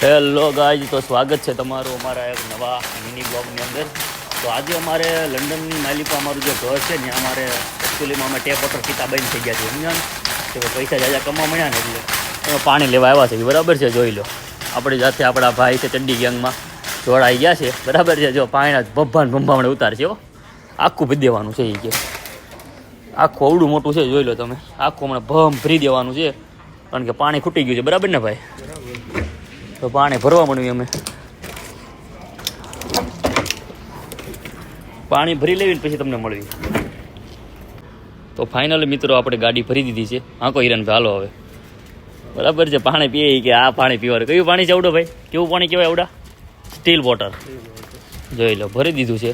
Hello guys, તો સ્વાગત છે તમારું અમારા એક નવા મિની બ્લોગની અંદર. તો આજે અમારે લંડનની માલિકો અમારું જે ઘર છે ને અમારે એકચ્યુઅલીમાં અમે ટેપ વોટર પીતા બંધ થઈ ગયા છે. સમજાણ કે પૈસા જાજા કમવા મળ્યા ને એટલે અમે પાણી લેવા આવ્યા છે. બરાબર છે, જોઈ લો આપણી જાતે આપણા ભાઈ છે ચડ્ડી ગેંગમાં જોડાઈ ગયા છે. બરાબર છે, જો પાણીના ભંભામણે ઉતાર છે. આખું ભરી દેવાનું છે. એ કે આખું અવડું મોટું છે, જોઈ લો તમે. આખું હમણાં ભરી દેવાનું છે કારણ કે પાણી ખૂટી ગયું છે. બરાબર ને ભાઈ? તો પાણી ભરવા મળ્યું. અમે પાણી ભરી લેવીને પછી તમને મળવી. તો ફાઇનલી મિત્રો આપણે ગાડી ભરી દીધી છે. હા કો હિરણભાઈ, હાલો હવે. બરાબર છે, પાણી પીએ કે આ પાણી પીવાનું. કયું પાણી છે આવડો ભાઈ? કેવું પાણી કહેવાય આવડા? Steel water. જોઈ લો, ભરી દીધું છે.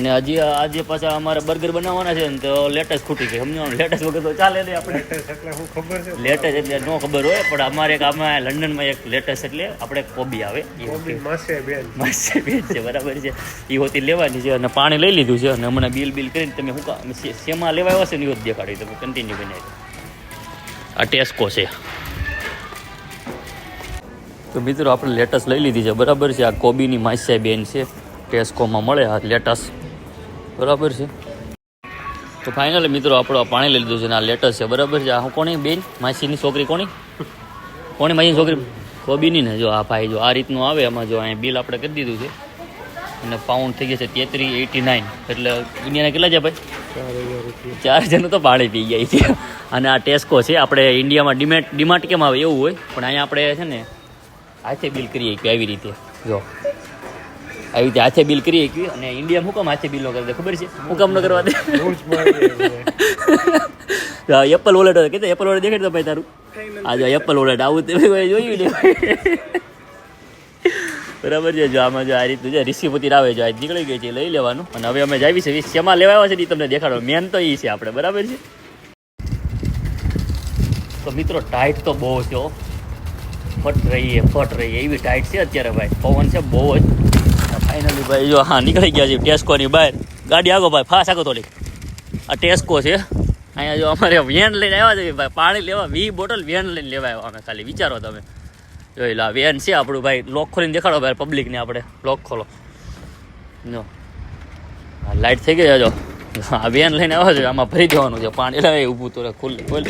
ને હજી આજે પાછા અમારે બર્ગર બનાવવાના છે ને તો લેટેસ્ટ ખૂટી ગઈ. સમજવાનું, લેટેસ્ટ વગર તો ચાલે નહીં આપણે. લેટેસ્ટ એટલે ન ખબર હોય, પણ અમારે એક આમાં લંડનમાં એક લેટેસ્ટ એટલે આપણે કોબી આવે માસે બેન છે. બરાબર છે, એ હોતી લેવાની છે. અને પાણી લઈ લીધું છે અને હમણાં બિલ કરીને તમે શું શેમાં લેવા આવ્યા છે ને એ જ દેખાડી. તમે કન્ટિન્યુ બનાવી. આ ટેસ્કો છે. તો મિત્રો આપણે લેટસ લઈ લીધી છે. બરાબર છે, આ કોબીની માસે બેન છે. ટેસ્કોમાં મળે આ લેટસ. બરાબર છે. તો ફાઇનલી મિત્રો આપણો પાણી લઈ લીધું છે ને આ લેટસ છે. બરાબર છે. આ હું કોની બેન? માસીની છોકરી. કોની માસીની છોકરી? કોબીની ને. જો આ ભાઈ જો આ રીતનું આવે. એમાં જો અહીંયા બિલ આપણે કરી દીધું છે અને પાઉન્ડ થઈ ગયા છે 33.89. એટલે ઇન્ડિયાના કેટલા છે ભાઈ? 4,000 તો પાણી પી ગયા છે. અને આ ટેસ્કો છે. આપણે ઇન્ડિયામાં ડીમાર્ટ કેમ આવે એવું હોય, પણ અહીંયા આપણે છે ને હાથે બિલ કરીએ કે આવી રીતે. જો આવી રીતે હાથે બિલ કરીએ કે. અને ઇન્ડિયા હું કામ હાથે બિલ ન કરી દે ખબર છે? હું કામ ન કરવા દે? એપલ વોલેટ કે એપલ વોલેટ દેખાડ તો ભાઈ તારું. આ જો એપલ વોલેટ આવું તે જોયું ને. બરાબર છે. જો આમાં જો આ રીતનું છે રિસીપોતી આવે. જો આ નીકળી ગઈ છે, લઈ લેવાનું. અને હવે અમે જાવી છે શેમાં લેવા આવ્યા છે એ તમને દેખાડો. મેન તો એ છે આપણે. બરાબર છે. તો મિત્રો ટાઈટ તો બહુ છે. ફટ રહીએ એવી ટાઈટ છે અત્યારે ભાઈ. પવન છે બહુ જ. ફાઇનલી ભાઈ જો હા નીકળી ગયા છે ટેસ્કોની બહાર. ગાડી આગો ભાઈ, ફાસ આગો થોડીક. આ ટેસ્કો છે. અહીંયા જો અમારે વેન લઈને આવ્યા છે ભાઈ પાણી લેવા. 20 બોટલ વેન લઈને લેવા આવ્યા અમે. ખાલી વિચારો તમે. જોઈ લો વેન છે આપણું ભાઈ. લોક ખોલીને દેખાડો ભાઈ પબ્લિકને. આપણે લોક ખોલો. જો લાઇટ થઈ ગઈ. જો આ વેન લઈને આવ્યા છે. આમાં ભરી દેવાનું છે પાણી. એટલે ઊભું તો ખુલ્લી ખોલ.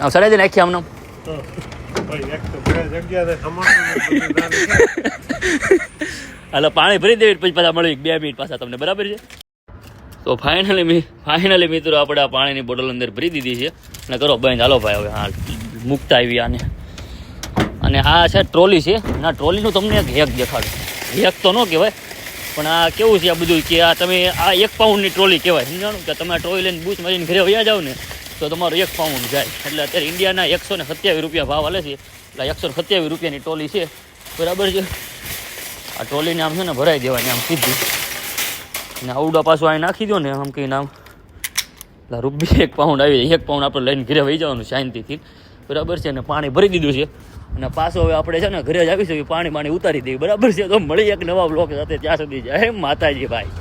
આમ સડાઈ દે નાખી આમને. હાલો પાણી ભરી દેવી પછી પાછા મળી 2 મિનિટ પાછા તમને. બરાબર છે. તો ફાઇનલી મિત્રો આપણે આ પાણીની બોટલ અંદર ભરી દીધી છે અને કરો બંધ. હાલો ભાઈ હવે હા મૂકતા આવી આને. અને આ છે ટ્રોલી છે. ના ટ્રોલીનું તમને એક હેક દેખાડું. હેક તો ન કહેવાય, પણ આ કેવું છે આ બધું કે આ તમે આ 1 પાઉન્ડની ટ્રોલી કહેવાય. સમજાણું કે તમે ટ્રોલી લઈને બૂચ મારીને ઘરે વયા જાઓ ને તો તમારો 1 પાઉન્ડ જાય. એટલે અત્યારે ઇન્ડિયાના 127 રૂપિયા ભાવ હાલે છે. એટલે 127 રૂપિયાની ટ્રોલી છે. બરાબર છે. આ ટ્રોલીને આમ છે ને ભરાઈ દેવાની આમ સીધી. ને આવડા પાછું અહીં નાખી દો ને આમ કહીને આમ રૂપિયા 1 પાઉન્ડ આવી જાય. 1 પાઉન્ડ આપણે લઈને ઘરે વહી જવાનું શાંતિથી. બરાબર છે. અને પાણી ભરી દીધું છે અને પાછો હવે આપણે છે ને ઘરે જ આવીશું. પાણી ઉતારી દેવી. બરાબર છે. તો મળી એક નવા બ્લોગ સાથે. ત્યાં સુધી જય માતાજી ભાઈ.